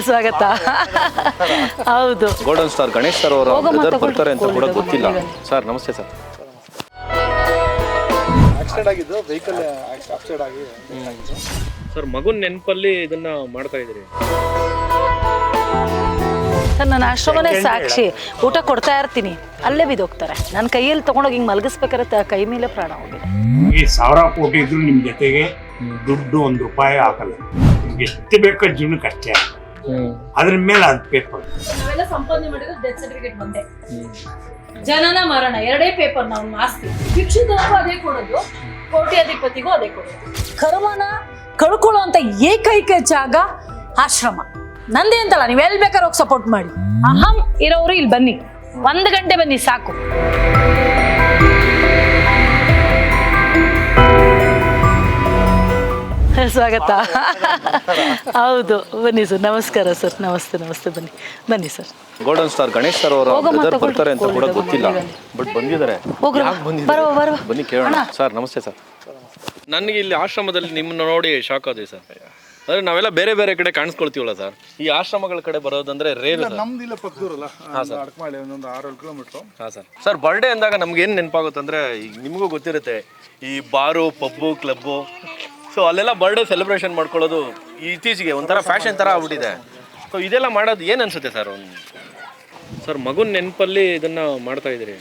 ಸ್ವಾಗತ. ಹೌದು, golden star Ganesh sir ಅವರು ಬರ್ತಾರೆ ಅಂತ ಕೂಡ ಗೊತ್ತಿಲ್ಲ. ಸರ್ ನಮಸ್ತೆ ಸರ್. ಆಕ್ಸಿಡೆಂಟ್ ಆಗಿದ್ದು, ವೆಹಿಕಲ್ ಆಕ್ಸಿಡೆಂಟ್ ಆಗಿ ಸರ್ ಮಗುನ್ ನೆನಪಲ್ಲಿ ಇದನ್ನ ಮಾಡ್ತಾ ಇದ್ರಿ ಸರ್. ನನ್ನ ಆಶ್ರಮನೇ ಸಾಕ್ಷಿ. ಊಟ ಕೊಡ್ತಾ ಇರ್ತೀನಿ, ಅಲ್ಲೇ ಬಿದ್ದೋಗ್ತಾರೆ. ನನ್ನ ಕೈಯಲ್ಲಿ ತಗೊಂಡೋಗಿ ಹಿಂಗೆ ಮಲಗಿಸ್ಬೇಕಾದ್ರೆ ಕೈ ಮೇಲೆ ಪ್ರಾಣ ಹೋಗಿದೆ. ಈ 1000 ಕೋಟಿ ಇದ್ರು ನಿಮ್ಮ ಜೊತೆಗೆ ದುಡ್ಡು 1 ರೂಪಾಯಿ ಹಾಕಲ್ಲ. ಎಷ್ಟು ಬೇಕೋ ಜೀವನಕ್ಕೆ ಅಷ್ಟೇ, ಅದ್ರ ಮೇಲೆ ಅದು ಪೇಪರ್. ನಾವೆಲ್ಲ ಸಂಪಾದನೆ ಮಾಡಿದ್ರೆ ಡೆತ್ ಸರ್ಟಿಫಿಕೇಟ್ ಬಂದೆ. ಜನನ ಮರಣ ಎರಡೇ ಪೇಪರ್ ನಾವು ಆಸ್ತಿ. ಭಿಕ್ಷುಕರಿಗೂ ಅದೇ ಕೊಡೋದು, ಕೋಟ್ಯಾಧಿಪತಿಗೂ ಅದೇ ಕೊಡೋದು. ಕರ್ಮನ ಕಳ್ಕೊಳ್ಳೋ ಅಂತ ಏಕೈಕ ಜಾಗ ಆಶ್ರಮ ನಂದೇ ಅಂತಲ್ಲ. ನೀವು ಎಲ್ಲಿ ಬೇಕಾದ್ರೆ ಹೋಗಿ ಸಪೋರ್ಟ್ ಮಾಡಿ. ಅಹಂ ಇರೋರು ಇಲ್ಲಿ ಬನ್ನಿ, 1 ಗಂಟೆ ಬನ್ನಿ ಸಾಕು. ಸ್ವಾಗತ. ಹೌದು, ಬನ್ನಿ ಸರ್. ನಮಸ್ಕಾರ ಸರ್. ನಮಸ್ತೆ ನಮಸ್ತೆ. ಬನ್ನಿ ಬನ್ನಿ sir. Golden star Ganesh sir ಅವರು ಬರ್ತಾರೆ ಅಂತ ಕೂಡ ಗೊತ್ತಿಲ್ಲ, ಬಟ್ ಬಂದಿದ್ದಾರೆ. ಬನ್ನಿ ಕೇಳೋಣ. ಸರ್ ನಮಸ್ತೆ ಸರ್. ನನಗೆ ಇಲ್ಲಿ ಆಶ್ರಮದಲ್ಲಿ ನಿಮ್ಮನ್ನ ನೋಡಿ ಶಾಕ್ ಆದ್ವಿ ಸರ್. ಅಂದ್ರೆ ನಾವೆಲ್ಲ ಬೇರೆ ಬೇರೆ ಕಡೆ ಕಾಣಿಸ್ಕೊಳ್ತೀವಲ್ಲ ಸರ್, ಈ ಆಶ್ರಮಗಳ ಕಡೆ ಬರೋದಂದ್ರೆ ರೇರ್. ನಮ್ದಿಲ್ಲ ಪಕ್ಕದೂರಲ್ಲ, ಅಡಕಮಾಳಿ ಒಂದೊಂದು 6-7 ಕಿಲೋಮೀಟರ್. ಹಾಂ ಸರ್. ಸರ್ ಬರ್ಡೇ ಅಂದಾಗ ನಮ್ಗೆ ಏನು ನೆನಪಾಗುತ್ತೆ ಅಂದರೆ, ಈಗ ನಿಮಗೂ ಗೊತ್ತಿರುತ್ತೆ, ಈ ಬಾರು ಪಬ್ಬು ಕ್ಲಬ್ಬು, ಸೊ ಅಲ್ಲೆಲ್ಲ ಬರ್ಡೇ ಸೆಲೆಬ್ರೇಷನ್ ಮಾಡ್ಕೊಳ್ಳೋದು ಇತ್ತೀಚೆಗೆ ಒಂಥರ ಫ್ಯಾಷನ್ ಥರ ಆಗ್ಬಿಟ್ಟಿದೆ. ಸೊ ಇದೆಲ್ಲ ಮಾಡೋದು ಏನು ಅನಿಸುತ್ತೆ ಸರ್? ಸರ್ ಮಗುನ ನೆನಪಲ್ಲಿ ಇದನ್ನು ಮಾಡ್ತಾ ಇದ್ದೀರಿ,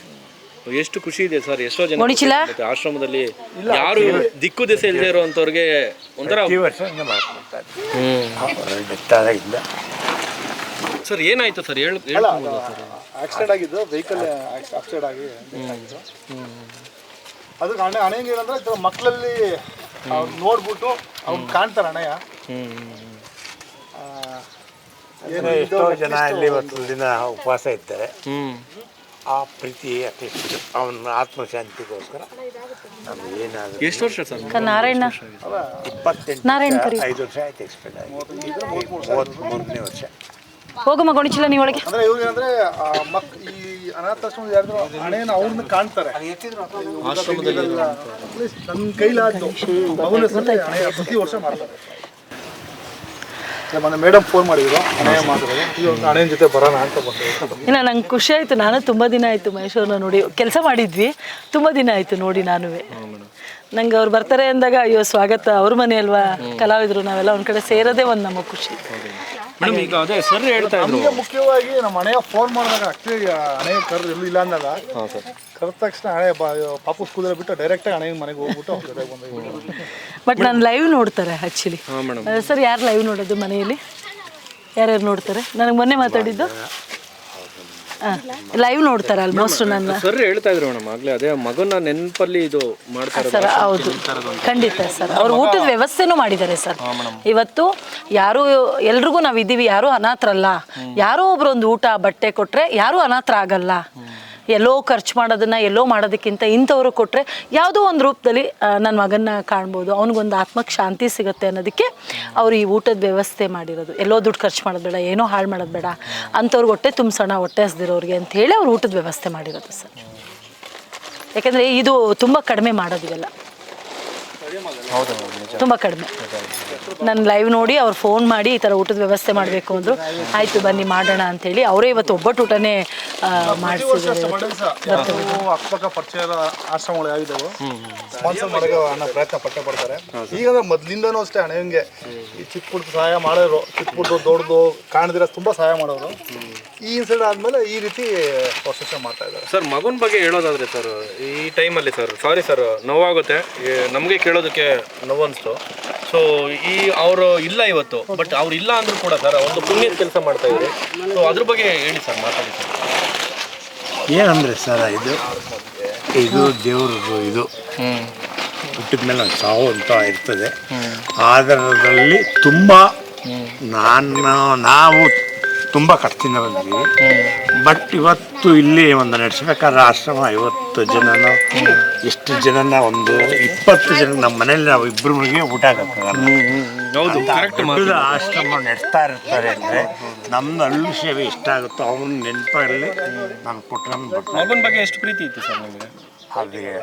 ಎಷ್ಟು ಖುಷಿ ಇದೆ ಸರ್. ಎಷ್ಟೋ ಜನ ಆಶ್ರಮದಲ್ಲಿ ಯಾರು ದಿಕ್ಕು ದಿಸೆ ಇಲ್ಲದೆ ಇರೋವಂಥವ್ರಿಗೆ ಒಂಥರ ಸರ್ ಏನಾಯ್ತು ಸರ್? ಆಕ್ಸಿಡೆಂಟ್ ಆಗಿದ್ದು, ವೆಹಿಕಲ್ ಆಕ್ಸಿಡೆಂಟ್ ಆಗಿ ಅದಕ್ಕೆ ಅಣೆಂಗಿರಂದ್ರೆ ಮಕ್ಕಳಲ್ಲಿ ಅವ್ರು ನೋಡ್ಬಿಟ್ಟು ಅವ್ರು ಕಾಣ್ತಾರೆ ಅಣೆಯ. ಎಷ್ಟೋ ಜನ ಇಲ್ಲಿ ಇವತ್ತು ದಿನ ಉಪವಾಸ ಇರ್ತಾರೆ. ಆ ಪ್ರೀತಿ ಅಟ್ಲೀಸ್ಟ್ ಅವನ ಆತ್ಮಶಾಂತಿಗೋಸ್ಕರ ನಮ್ಗೆ ಏನಾಗುತ್ತೆ. ಎಷ್ಟು ವರ್ಷ ಸರ್? ನಾರಾಯಣ 28 5 ವರ್ಷ ಆಯ್ತು. ಎಕ್ಸ್ಪೆಕ್ಟ್ ಆಗಿ 33ನೇ ವರ್ಷ. ಹೋಗಮ್ಮ ಗೊಣಿಚಿಲ್ಲ ನೀವು ಒಳಗೆ. ಅಂದ್ರೆ ಇವ್ರಿಗೆ ಅಂದ್ರೆ ಈ ಅನಾಥಾಶ್ರಮದ ಯಾರು ಹಣೆಯನ್ನು ಅವ್ರನ್ನ ಕಾಣ್ತಾರೆ. ನನ್ನ ಕೈಲಾದ್ದು ಮಗುನ ಹಣೆಯ ಪ್ರತಿ ವರ್ಷ ಮಾಡ್ತಾರೆ. ಮೇಡಮ್ ಫೋನ್ ಮಾಡಿದ್ರು, ಹಣೆಯ ಮಾತಾಡೋದು, ಈಗ ಹಣೆಯ ಜೊತೆ ಬರೋಣ ಅಂತ ಬಂದು. ಇಲ್ಲ, ನಂಗೆ ಖುಷಿ ಆಯಿತು. ನಾನು ತುಂಬ ದಿನ ಆಯಿತು ಮಹೇಶ್ವರನ ನೋಡಿ ಕೆಲಸ ಮಾಡಿದ್ವಿ, ತುಂಬ ದಿನ ಆಯಿತು ನೋಡಿ. ನಾನುವೇ ನಂಗೆ ಅವ್ರು ಬರ್ತಾರೆ ಅಂದಾಗ ಅಯ್ಯೋ ಸ್ವಾಗತ, ಅವ್ರ ಮನೆ ಅಲ್ವಾ, ಕಲಾವಿದರು ನಾವೆಲ್ಲ ಒಂದು ಕಡೆ ಸೇರೋದೇ ಒಂದು ನಮ್ಮ ಖುಷಿ. ಮೇಡಮ್ ಈಗ ಅದೇ ಸರ್ ಹೇಳ್ತಾ ಇದ್ರು, ನಮಗೆ ಮುಖ್ಯವಾಗಿ ನಮ್ಮ ಹಣೆಯ ಫೋನ್ ಮಾಡಿದಾಗ ಆಕ್ಚುಲಿ ಹಣೆಯ ಕರೆದು ಎಲ್ಲೂ ಇಲ್ಲ ಅಂದಾಗ ಕರೆದ ತಕ್ಷಣ ಹಣೆ ಪಾಪು ಸ್ಕೂಲಲ್ಲಿ ಬಿಟ್ಟು ಡೈರೆಕ್ಟಾಗಿ ಹಣೆಯ ಮನೆಗೆ ಹೋಗ್ಬಿಟ್ಟು ಅವ್ರ ಜೊತೆಗೆ ಬಂದು. ಬಟ್ ನಾನು ಲೈವ್ ನೋಡ್ತಾರೆ ಆ್ಯಕ್ಚುಲಿ. ಸರ್ ಯಾರು ಲೈವ್ ನೋಡೋದು ಮನೆಯಲ್ಲಿ? ಯಾರ್ಯಾರು ನೋಡ್ತಾರೆ? ನನಗೆ ಮೊನ್ನೆ ಮಾತಾಡಿದ್ದು ಲೈವ್ ನೋಡ್ತಾರೆ ಆಲ್ಮೋಸ್ಟ್. ನನ್ನ ಸರ್ ಹೇಳ್ತಾ ಇದ್ರು ಮೇಡಮ್ ಆಗಲೇ, ಅದೇ ಮಗನ ನೆನಪಲ್ಲಿ ಇದು ಮಾಡ್ತಾರೆ ಸರ್. ಹೌದು, ಖಂಡಿತ ಸರ್. ಅವ್ರು ಊಟದ ವ್ಯವಸ್ಥೆನೂ ಮಾಡಿದ್ದಾರೆ ಸರ್. ಇವತ್ತು ಯಾರು ಎಲ್ರಿಗೂ ನಾವು ಇದ್ದೀವಿ, ಯಾರೂ ಅನಾಥರಲ್ಲ. ಯಾರೋ ಒಬ್ರು ಒಂದು ಊಟ ಬಟ್ಟೆ ಕೊಟ್ಟರೆ ಯಾರೂ ಅನಾಥರ ಆಗಲ್ಲ. ಎಲ್ಲೋ ಖರ್ಚು ಮಾಡೋದನ್ನ ಎಲ್ಲೋ ಮಾಡೋದಕ್ಕಿಂತ ಇಂಥವ್ರು ಕೊಟ್ಟರೆ ಯಾವುದೋ ಒಂದು ರೂಪದಲ್ಲಿ ನನ್ನ ಮಗನ್ನ ಕಾಣ್ಬೋದು, ಅವ್ನಿಗೊಂದು ಆತ್ಮಕ್ಕೆ ಶಾಂತಿ ಸಿಗುತ್ತೆ ಅನ್ನೋದಕ್ಕೆ ಅವ್ರು ಈ ಊಟದ ವ್ಯವಸ್ಥೆ ಮಾಡಿರೋದು. ಎಲ್ಲೋ ದುಡ್ಡು ಖರ್ಚು ಮಾಡೋದು ಬೇಡ, ಏನೋ ಹಾಳು ಮಾಡೋದು ಬೇಡ, ಅಂಥವ್ರಿಗೆ ಹೊಟ್ಟೆ ತುಂಬಿಸೋಣ, ಹೊಟ್ಟೆ ಹಸ್ದಿರೋರಿಗೆ ಅಂತ ಹೇಳಿ ಅವ್ರು ಊಟದ ವ್ಯವಸ್ಥೆ ಮಾಡಿರೋದು ಸರ್. ಯಾಕೆಂದರೆ ಇದು ತುಂಬ ಕಡಿಮೆ ಮಾಡೋದಿಲ್ಲ, ತುಂಬ ಕಡಿಮೆ. ನನ್ನ ಲೈವ್ ನೋಡಿ ಅವ್ರು ಫೋನ್ ಮಾಡಿ ಈ ಥರ ಊಟದ ವ್ಯವಸ್ಥೆ ಮಾಡಬೇಕು ಅಂದರು. ಆಯಿತು ಬನ್ನಿ ಮಾಡೋಣ ಅಂಥೇಳಿ ಅವರೇ ಇವತ್ತು ಒಬ್ಬಟ್ಟು ಊಟನೇ ಮಾಡಿಸಿದ್ದಾರೆ. ಅಕ್ಕಪಕ್ಕ ಪರಿಚಯದ ಆಶ್ರಮಗಳು ಯಾವಿದಾವೆ ಸ್ಪಾನ್ಸರ್ ಮಾಡೋಕೆ ಅನ್ನೋ ಪ್ರಯತ್ನ ಪಟ್ಟೆ ಪಡ್ತಾರೆ. ಈಗ ಮೊದಲಿಂದನೂ ಅಷ್ಟೇ ಹಣೆಯಂಗೆ ಈ ಚಿಕ್ಕ ಪುಟ್ಟ ಸಹಾಯ ಮಾಡೋರು, ಚಿಕ್ಕ ಪುಟ್ಟ ದೊಡ್ಡದು ಕಾಣದಿರೋ ತುಂಬ ಸಹಾಯ ಮಾಡೋರು. ಈ ಇನ್ಸಿಡೆಂಟ್ ಆದಮೇಲೆ ಈ ರೀತಿ ಪ್ರೊಸೆಸ್ ಮಾಡ್ತಾ ಇದ್ದಾರೆ. ಸರ್ ಮಗನ ಬಗ್ಗೆ ಹೇಳೋದಾದ್ರೆ ಸರ್, ಈ ಟೈಮಲ್ಲಿ ಸರ್ ಸಾರಿ ಸರ್ ನೋವಾಗುತ್ತೆ, ನಮಗೆ ಕೇಳೋದಕ್ಕೆ ನೋವು ಅನಿಸ್ತು. ಸೊ ಈ ಅವರು ಇಲ್ಲ ಇವತ್ತು, ಬಟ್ ಅವ್ರು ಇಲ್ಲ ಅಂದರೂ ಕೂಡ ಸರ್ ಒಂದು ಪುಣ್ಯದ ಕೆಲಸ ಮಾಡ್ತಾ ಇದ್ದಾರೆ. ಸೊ ಅದ್ರ ಬಗ್ಗೆ ಹೇಳಿ ಸರ್, ಮಾತಾಡಿ ಸರ್. ಏನಂದರೆ ಸರ್, ಇದು ದೇವ್ರದ್ದು, ಇದು ಹುಟ್ಟಿದ ಮೇಲೆ ಒಂದು ಸಾವು ಅಂತ ಇರ್ತದೆ. ಅದರಲ್ಲಿ ತುಂಬ ನಾವು ತುಂಬ ಕಷ್ಟದಿಂದ ಬಂದಿದ್ದೀವಿ. ಬಟ್ ಇವತ್ತು ಇಲ್ಲಿ ಒಂದು ನಡೆಸಬೇಕಾದ್ರೆ ಆಶ್ರಮ 50 ಜನನ ಎಷ್ಟು ಜನನ ಒಂದು 20 ಜನ ನಮ್ಮ ಮನೇಲಿ ನಾವು ಇಬ್ಬರಿಗೆ ಊಟ ಹಾಕೋಕ್ಕಾಗಲ್ಲ. ಆಶ್ರಮ ನಡೆಸ್ತಾ ಇರ್ತಾರೆ ಅಂದರೆ ನಮ್ದು ಅಲ್ಲೂ ಸೇವೆ ಇಷ್ಟ ಆಗುತ್ತೋ ಅವನ ನೆನಪಲ್ಲಿ ನಾನು ಕೊಟ್ಟು ಮಗನ ಬಗ್ಗೆ ಎಷ್ಟು ಪ್ರೀತಿ ಇತ್ತು ಸರ್ ನಿಮಗೆ? ಅಲ್ಲಿಗೆ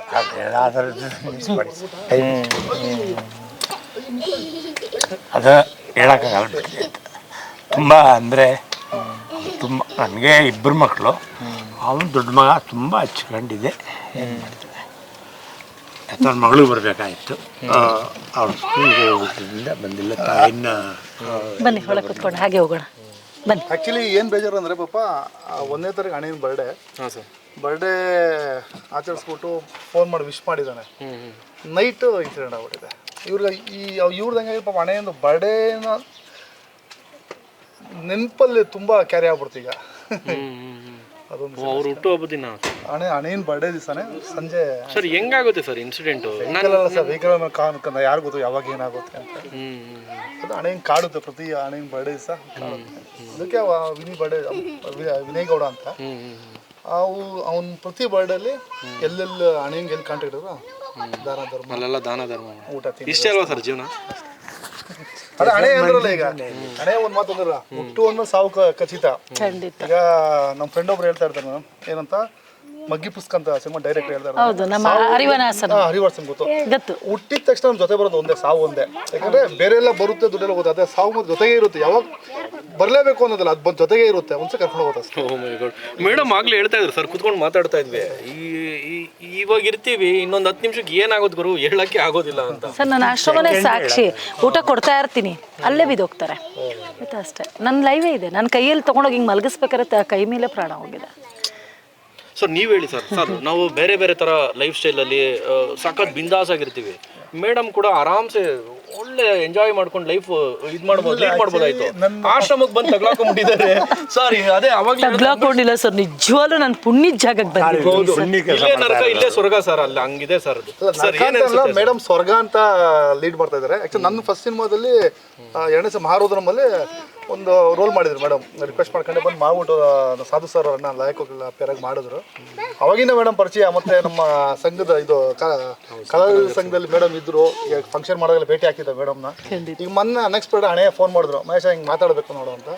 ಅದು ಹೇಳೋಕ್ಕಾಗಲ್ಲ. ತುಂಬ ಅಂದರೆ ತುಂಬ ನನಗೆ ಇಬ್ಬರು ಮಕ್ಕಳು, ಅವನು ದೊಡ್ಡ ಮಗ ತುಂಬ ಹಚ್ಕೊಂಡಿದೆ. ಏನು ಮಾಡ್ತಾರೆ, ಅಥವಾ ಮಗಳು ಬರಬೇಕಾಯಿತು, ಅವಳು ಸ್ಕೂಲ್ಗೆ ಹೋಗೋದ್ರಿಂದ ಬಂದಿಲ್ಲ. ತಾಯಿನ ಬನ್ನಿ ಒಳಗೆ ಕೂತ್ಕೊಂಡು ಹಾಗೆ ಹೋಗೋಣ ಬನ್ನಿ. ಆ್ಯಕ್ಚುಲಿ ಏನು ಬೇಜಾರು ಅಂದರೆ ಪಾಪ 1ನೇ ತಾರೀಕು ಅಣ್ಣನ ಬರ್ಡೇ, ಬರ್ಡೇ ಆಚರಿಸ್ಬಿಟ್ಟು ಫೋನ್ ಮಾಡಿ ವಿಶ್ ಮಾಡಿದ್ದಾನೆ. ನೈಟು ಇನ್ಸಿಡೆಂಟ್ ಆಗ್ಬಿಟ್ಟಿದೆ. ಇವ್ರದ್ದು ಹೆಂಗಾಗಿ ಪಾಪ ಹಣೆಯೊಂದು ಬರ್ಡೇನ ನೆನಪಲ್ಲಿ ತುಂಬ ಕ್ಯಾರಿ ಆಗ್ಬಿಡ್ತು ಈಗ. ಅದೊಂದು ಅವ್ರು ಹುಟ್ಟುಹಬ್ಬದ ದಿನ ಹಣೆಯನ್ ಬರ್ಡೇ ದಿವಸನೇ ಸಂಜೆ. ಸರ್ ಹೆಂಗಾಗುತ್ತೆ ಸರ್ ಇನ್ಸಿಡೆಂಟು? ವೆಹಿಕಲ್ ಅಲ್ಲ ಸರ್, ವೆಹಿಕಲ್ ಮೇಲೆ ಯಾರು ಗೊತ್ತು ಯಾವಾಗ ಏನಾಗುತ್ತೆ ಅಂತ. ಅದು ಹಣೆಯನ್ ಕಾಡುತ್ತೆ, ಪ್ರತಿ ಹಣೆಯನ್ ಬರ್ಡೇ ದಿವಸ ಕಾಡುತ್ತೆ. ಅದಕ್ಕೆ ವಿನಯ್ ಗೌಡ ಅಂತ ಅವ್ನು ಪ್ರತಿ ಬರ್ಡೇಲಿ ಎಲ್ಲೆಲ್ಲಿ ಹಣೆಯಂಗೆ ಎಲ್ಲಿ ಕಾಂಟ್ಯಾಕ್ಟ್ ಇರೋ ದಾನ ಧರ್ಮ ಅಲ್ಲೆಲ್ಲ ದಾನ ಧರ್ಮ ಊಟ ಇಷ್ಟೇ ಅಲ್ವಾ ಸರ್ ಜೀವನ? ಅದೇ ಹಣೆ ಅಂದ್ರಲ್ಲ, ಈಗ ಹಣೆ ಒಂದ್ ಮಾತು ಅಂದ್ರಲ್ಲ, ಹುಟ್ಟು ಅಂದ್ಮೇಲೆ ಸಾವು ಖಚಿತ. ಈಗ ನಮ್ಮ ಫ್ರೆಂಡ್ ಒಬ್ರು ಹೇಳ್ತಾ ಇರ್ತಾರೆ ಮೇಡಮ್, ಏನಂತ ಮಗ್ಗಿ ಪುಸ್ತಕ ಅಂತ ಸಿನಿಮಾ ಡೈರೆಕ್ಟ್ ಹೇಳ್ತಾರೆ. ಹೌದು, ನಮ್ಮ ಹರಿವನಾಸನ್ ಹರಿವರ್ಸನ್ ಗೊತ್ತು. ಹುಟ್ಟಿದ ತಕ್ಷಣ ನಮ್ಮ ಜೊತೆ ಬರೋದು ಒಂದೇ, ಸಾವು ಒಂದೇ. ಯಾಕಂದ್ರೆ ಬೇರೆ ಎಲ್ಲ ಬರುತ್ತೆ, ದುಡ್ಡೆಲ್ಲ ಹೋಗುತ್ತೆ, ಅದೇ ಸಾವು ಮತ್ತೆ ಜೊತೆಗೆ ಇರುತ್ತೆ. ಯಾವಾಗ ಬರಲೇಬೇಕು ಅನ್ನೋದಲ್ಲ, ಅದು ಬಂದು ಜೊತೆಗೆ ಇರುತ್ತೆ, ಒಂದ್ಸಲ ಕರ್ಕೊಂಡು ಹೋಗುತ್ತೆ. ಮೇಡಮ್ ಆಗ್ಲೇ ಹೇಳ್ತಾ ಇದ್ರು ಸರ್, ಕುತ್ಕೊಂಡು ಮಾತಾಡ್ತಾ ಇದ್ವಿ, ಇವಾಗ ಇರ್ತೀವಿ, ಇನ್ನೊಂದು 10 ನಿಮಿಷಕ್ಕೆ ಏನಾಗೋದು ಗುರು ಹೇಳಕ್ಕೆ ಆಗೋದಿಲ್ಲ ಅಂತ. ಸರ್ ನನ್ನ ಆಶ್ರಮನೇ ಸಾಕ್ಷಿ, ಊಟ ಕೊಡ್ತಾ ಇರ್ತೀನಿ, ಅಲ್ಲೇ ಬಿದ್ದೋಗ್ತಾರೆ ಆಯ್ತಾ ಅಷ್ಟೇ. ನನ್ನ ಲೈವೇ ಇದೆ, ನನ್ನ ಕೈಯಲ್ಲಿ ತೊಗೊಂಡೋಗಿ ಹಿಂಗೆ ಮಲಗಿಸ್ಬೇಕಾದ್ರೆ ಕೈ ಮೇಲೆ ಪ್ರಾಣ ಹೋಗಿದೆ. ಸರ್ ನೀವು ಹೇಳಿ ಸರ್. ಸರ್ ನಾವು ಬೇರೆ ಬೇರೆ ಥರ ಲೈಫ್ ಸ್ಟೈಲಲ್ಲಿ ಸಖತ್ ಬಿಂದಾಸ್ ಆಗಿರ್ತೀವಿ. ಮೇಡಮ್ ಕೂಡ ಆರಾಮ್ಸೆ ಒಳ್ಳೆ ಎಂಜಾಯ್ ಮಾಡ್ಕೊಂಡು ಲೈಫ್ ಇದು ಮಾಡ್ಬೋದು, ಲೀಡ್ ಮಾಡ್ಬೋದಾಯ್ತು. ಆಶ್ರಮಕ್ಕೆ ಬಂದು ತಗ್ಲಾಕೊಂಡ್ಬಿಟ್ಟಿದ್ದಾರೆ ಸರ್. ಅದೇ ಅವಾಗ ತಗ್ಲಾಕೊಂಡಿಲ್ಲ ಸರ್, ನಿಜವಾಗ್ಲೂ ನಾನು ಪುಣ್ಯದ ಜಾಗಕ್ಕೆ ಬಂದಿದ್ದೀನಿ. ಇಲ್ಲೇ ನರಕ ಇಲ್ಲೇ ಸ್ವರ್ಗ ಸರ್, ಅಲ್ಲಿ ಹಂಗಿದೆ ಸರ್ ಅದು. ಮೇಡಮ್ ಸ್ವರ್ಗ ಅಂತ ಲೀಡ್ ಮಾಡ್ತಾ ಇದ್ದಾರೆ. ಆಕ್ಚುಲಿ ನನ್ನ ಫಸ್ಟ್ ಸಿನಿಮಾದಲ್ಲಿ 2ನೇ ಮಹಾರುದ್ರಮಲ್ಲಿ ಒಂದು ರೋಲ್ ಮಾಡಿದ್ರು ಮೇಡಮ್. ರಿಕ್ವೆಸ್ಟ್ ಮಾಡ್ಕೊಂಡೆ ಬಂದು ಮಾಡ್ಬಿಟ್ಟು ಸಾಧು ಸರ್ ಅವ್ರನ್ನ ಲಾಯಕೋಗಿಲ್ಲ ಪೇರಾಗಿ ಮಾಡಿದ್ರು. ಅವಾಗಿಂದ ಮೇಡಮ್ ಪರಿಚಯ. ಮತ್ತೆ ನಮ್ಮ ಸಂಘದ ಇದು ಕಲಾವಿದರ ಸಂಘದಲ್ಲಿ ಮೇಡಮ್ ಇದ್ರು, ಫಂಕ್ಷನ್ ಮಾಡೋದೆಲ್ಲ ಭೇಟಿ ಹಾಕಿದ್ದೆ ಮೇಡಮ್ನ. ಈಗ ಮೊನ್ನೆ ಅನ್ಎಕ್ಸ್ಪೆಕ್ಟೆಡ್ ಹಣೆ ಫೋನ್ ಮಾಡಿದ್ರು, ಮಹೇಶ ಹಿಂಗೆ ಮಾತಾಡಬೇಕು ನೋಡು ಅಂತ.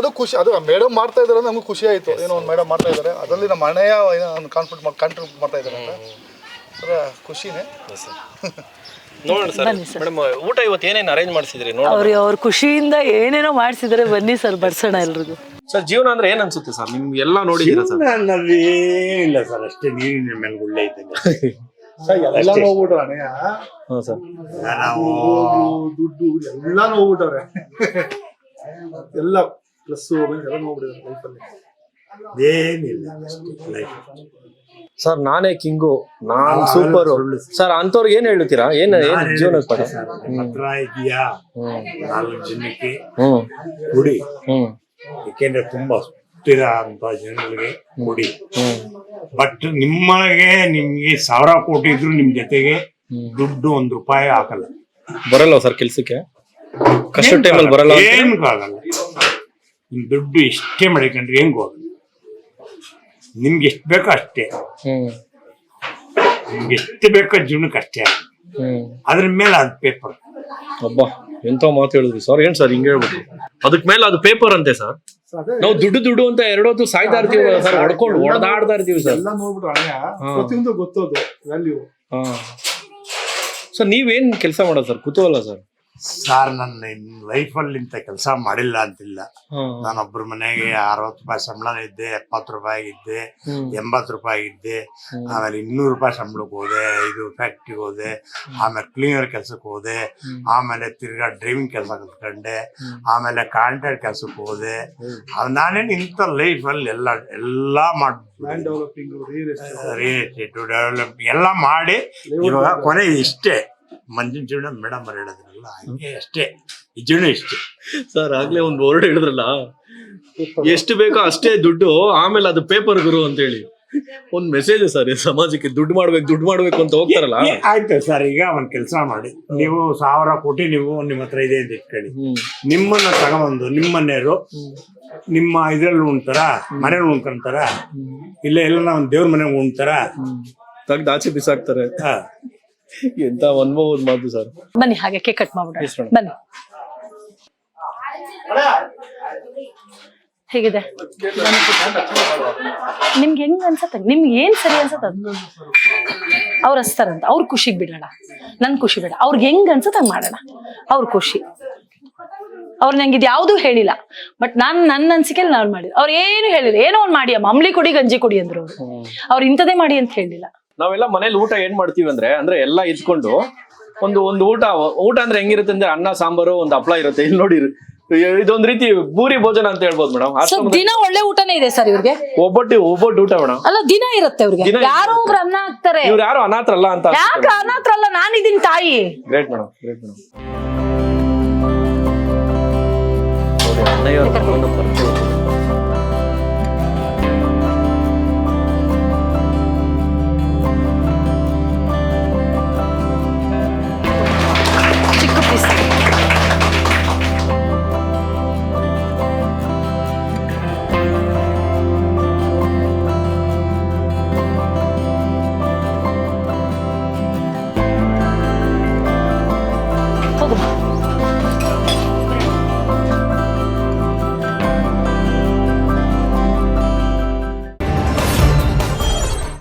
ಅದು ಖುಷಿ, ಅದು ಮೇಡಮ್ ಮಾಡ್ತಾ ಇದ್ದಾರೆ ನಮಗೂ ಖುಷಿ ಆಯಿತು. ಏನೋ ಒಂದು ಮೇಡಮ್ ಮಾಡ್ತಾ ಇದ್ದಾರೆ, ಅದರಲ್ಲಿ ನಮ್ಮ ಹಣೆಯ ಏನೋ ಒಂದು ಕಾಂಟ್ರಿಬ್ಯೂಟ್ ಮಾಡ್ತಾ ಇದ್ದಾರೆ ಅಂತ ಸರ್, ಖುಷಿನೇ. ನೋಡೋಣ ಸರ್. ಮೇಡಮ್ ಊಟ ಇವತ್ತು ಏನೇನು ಅರೇಂಜ್ ಮಾಡಿಸಿದ್ರಿ? ಅವ್ರ ಖುಷಿಯಿಂದ ಏನೇನೋ ಮಾಡಿಸಿದ್ರೆ ಬನ್ನಿ ಸರ್, ಬಡ್ಸೋಣ ಎಲ್ರಿಗೂ. ಸರ್ ಜೀವನ ಅಂದ್ರೆ ಏನ್ ಅನ್ಸುತ್ತೆ ಸರ್? ನಿಮ್ಗೆ ಎಲ್ಲ ನೋಡಿದ್ದೀರಾ ಸರ್? ಏನಿಲ್ಲ ಸರ್, ಅಷ್ಟೇ ನೀರಿನ ಮೇಲೆ ಗುಳ್ಳೆ ಇದ್ದಂಗೆ. ಎಲ್ಲ ನೋಡ್ಬಿಟ್ರು ಹಣೆಯ, ನಾವು ದುಡ್ಡು ಎಲ್ಲ ನೋಡ್ಬಿಟ್ಟವ್ರೆ. ಎಲ್ಲ ಪ್ಲಸ್ ಎಲ್ಲ ನೋಡ್ಬಿಟ್ಟಿದ್ದಾರೆ ಲೈಫಲ್ಲಿ. ಏನಿಲ್ಲ ಲೈಫ್. ಸರ್ ನಾನೇ ಕಿಂಗು, ನಾನ್ ಸೂಪರ್ ಸರ್ ಅಂತವ್ರಿಗೆ ಏನ್ ಹೇಳ್ತೀರಾ? ಏನ್ ಜೀವನ ಹತ್ರ ಇದೆಯಾ 4 ಜನಕ್ಕೆ ಕುಡಿ, ಯಾಕೆಂದ್ರೆ ತುಂಬಾ ಸುತ್ತಿರ ಅಂತ ಜನಗಳಿಗೆ ಕುಡಿ. ಬಟ್ ನಿಮಗೆ 1000 ಕೋಟಿ ಇದ್ರು ನಿಮ್ ಜೊತೆಗೆ ದುಡ್ಡು 1 ರೂಪಾಯಿ ಹಾಕಲ್ಲ. ಬರಲ್ಲ ಸರ್ ಕೆಲ್ಸಕ್ಕೆ, ಕಷ್ಟ ಟೈಮಲ್ಲಿ ಬರಲ್ಲ, ಏನು ಆಗಲ್ಲ. ನಿಮ್ ದುಡ್ಡು ಇಷ್ಟೇ ಮಾಡಿಕೊಂಡ್ರೆ ಹೆಂಗ್ ಹೋಗಲ್ಲ. ನಿಮ್ಗೆ ಎಷ್ಟು ಬೇಕೋ ಅಷ್ಟೇ, ನಿಮ್ಗೆ ಎಷ್ಟು ಬೇಕೋ ಜೀವನಕ್ಕೆ ಅಷ್ಟೇ. ಅದ್ರ ಮೇಲೆ ಅದು ಪೇಪರ್. ಅಬ್ಬಾ ಎಂತ ಮಾತು ಹೇಳಿದ್ರಿ ಸರ್. ಏನ್ ಸರ್ ಹಿಂಗೆ ಹೇಳ್ಬಿಟ್ಟು? ಅದಕ್ ಮೇಲೆ ಅದು ಪೇಪರ್ ಅಂತೆ ಸರ್. ನಾವು ದುಡ್ಡು ಅಂತ 2 ಹೊತ್ತು ಸಾಯ್ತಾ ಇರ್ತೀವಿ ಸರ್, ಹೊಡೆದಾಡ್ತಾ ಇರ್ತೀವಿ ಸರ್. ಎಲ್ಲ ನೋಡ್ಬಿಟ್ಟು ಹಣೆಯ ಪ್ರತಿಯೊಂದು ಗೊತ್ತೋದು ವ್ಯಾಲ್ಯೂ. ಸರ್ ನೀವೇನ್ ಕೆಲಸ ಮಾಡೋದು ಸರ್? ಕೂತವಲ್ಲ ಸರ್. ಸರ್ ನನ್ನ ಲೈಫಲ್ಲಿ ಇಂಥ ಕೆಲಸ ಮಾಡಿಲ್ಲ ಅಂತಿಲ್ಲ. ನಾನೊಬ್ರ ಮನೆಗೆ 60 ರೂಪಾಯಿ ಸಂಬಳ ಇದ್ದೆ, 70 ರೂಪಾಯಿ ಇದ್ದೆ, 80 ರೂಪಾಯಿ ಇದ್ದೆ. ಆಮೇಲೆ 200 ರೂಪಾಯಿ ಸಂಬಳಕ್ಕೆ ಹೋದೆ, ಇದು ಫ್ಯಾಕ್ಟ್ರಿಗೆ ಹೋದೆ, ಆಮೇಲೆ ಕ್ಲೀನರ್ ಕೆಲ್ಸಕ್ಕೆ ಹೋದೆ, ಆಮೇಲೆ ತಿರ್ಗಾ ಡ್ರೈವಿಂಗ್ ಕೆಲಸ ಕಲ್ತ್ಕೊಂಡೆ, ಆಮೇಲೆ ಕಾಂಟ್ರಾಕ್ಟ್ ಕೆಲ್ಸಕ್ಕೆ ಹೋದೆ. ನಾನೇನು ಇಂಥ ಲೈಫಲ್ಲಿ ಎಲ್ಲ ಡೆವಲಪಿಂಗ್, ರಿಯಲ್ ಎಸ್ಟೇಟ್ ಡೆವಲಪ್ ಎಲ್ಲ ಮಾಡಿ ಇವಾಗ ಕೊನೆ ಇಷ್ಟೇ. ಮಂಜಿನ ಜೀವನ ಮೇಡಮ್ ಅವ್ರು ಹೇಳಿದ್ರಲ್ಲ ಹಂಗೆ ಅಷ್ಟೇ, ಈ ಜೀವನ ಇಷ್ಟೇ ಸರ್. ಆಗ್ಲೇ ಒಂದು ವರ್ಡ್ ಹೇಳಿದ್ರಲ್ಲ, ಎಷ್ಟು ಬೇಕೋ ಅಷ್ಟೇ ದುಡ್ಡು, ಆಮೇಲೆ ಅದು ಪೇಪರ್ ಗುರು ಅಂತ ಹೇಳಿ ಒಂದ್ ಮೆಸೇಜ್ ಸರ್ ಸಮಾಜಕ್ಕೆ. ದುಡ್ಡು ಮಾಡ್ಬೇಕು ಅಂತ ಹೋಗ್ತಾರಲ್ಲ. ಆಯ್ತು ಸರ್, ಈಗ ಒಂದ್ ಕೆಲಸ ಮಾಡಿ, ನೀವು 1000 ಕೋಟಿ ನೀವು ನಿಮ್ಮ ಹತ್ರ ಇದೆ ಅಂತ ಇಟ್ಕೊಳ್ಳಿ. ನಿಮ್ಮನ್ನ ತಗೊಂಬಂದು ನಿಮ್ಮನೆಯವರು ನಿಮ್ಮ ಇದ್ರಲ್ಲಿ ಉಣ್ತಾರ, ಮನೇಲಿ ಉಣ್ಕೊಂತಾರ, ಇಲ್ಲ ಎಲ್ಲ ಒಂದ್ ದೇವ್ರ ಮನೆಗೆ ಉಣ್ತಾರ, ತೆಗ್ದು ಆಚೆ ಬಿಸಾಕ್ತಾರೆ. ಎಂತ ಅನ್ಬೋದು ಮಾತು ಸರ್. ಬನ್ನಿ ಹಾಗೆ ಕೇಕ್ ಕಟ್ ಮಾಡ್ಬಿಡೋಣ. ಬನ್ನಿ. ಹೇಗಿದೆ ನಿಮ್ಗೆ? ಹೆಂಗ್ ಅನ್ಸತ್ತೆ ನಿಮ್ಗೆ? ಏನ್ ಸರಿ ಅನ್ಸತ್ತ ಅವ್ರು ಹಚ್ತಾರಂತ, ಅವ್ರ ಖುಷಿಗೆ ಬಿಡೋಣ, ನನ್ ಖುಷಿ ಬೇಡ. ಅವ್ರಿಗೆ ಹೆಂಗ್ ಅನ್ಸತ್ತ ಹಂಗ್ ಮಾಡೋಣ, ಅವ್ರ ಖುಷಿ. ಅವ್ರು ನಂಗೆ ಇದು ಯಾವ್ದು ಹೇಳಿಲ್ಲ. ಬಟ್ ನಾನು ನನ್ನ ಅನ್ಸಿಕೆಯಲ್ಲಿ ನಾನು ಮಾಡಿದ್ರು. ಅವ್ರು ಏನು ಹೇಳಿಲ್ಲ, ಏನೋ ಒಂದು ಮಾಡಿ ಅಮ್ಮ, ಅಂಬ್ಲಿ ಕೊಡಿ ಗಂಜಿ ಕೊಡಿ ಅಂದ್ರು ಅವ್ರು ಇಂಥದೇ ಮಾಡಿ ಅಂತ ಹೇಳಿಲ್ಲ. ನಾವೆಲ್ಲ ಮನೇಲಿ ಊಟ ಏನ್ ಮಾಡ್ತೀವಿ ಅಂದ್ರೆ ಎಲ್ಲ ಇದ್ಕೊಂಡು ಒಂದು ಊಟ ಅಂದ್ರೆ ಹೆಂಗಿರುತ್ತೆ ಅಂದ್ರೆ ಅನ್ನ ಸಾಂಬಾರು ಒಂದು ಹಪ್ಳ ಇರುತ್ತೆ. ಇಲ್ಲಿ ನೋಡಿ ಇದೊಂದ್ ರೀತಿ ಭೂರಿ ಭೋಜನ ಅಂತ ಹೇಳ್ಬೋದು ಮೇಡಮ್. ಸೊ ದಿನ ಒಳ್ಳೆ ಊಟನೇ ಇದೆ ಸರ್ ಇವ್ರಿಗೆ. ಒಬ್ಬಟ್ಟು ಊಟ ಮೇಡಮ್. ಅಲ್ಲ ದಿನ ಇರುತ್ತೆ ಅವ್ರಿಗೆ. ಯಾರೋ ಒಬ್ರು ಅನ್ನ ಹಾಕ್ತಾರೆ. ಇವ್ರು ಯಾರು ಅನಾಥರಲ್ಲ ಅಂತ. ಯಾಕೆ ಅನಾಥರಲ್ಲ? ನಾನಿದ್ದೀನಿ ತಾಯಿ. Great madam, great madam. ನೋಡಿ ಅಣ್ಣಯ್ಯವ್ರ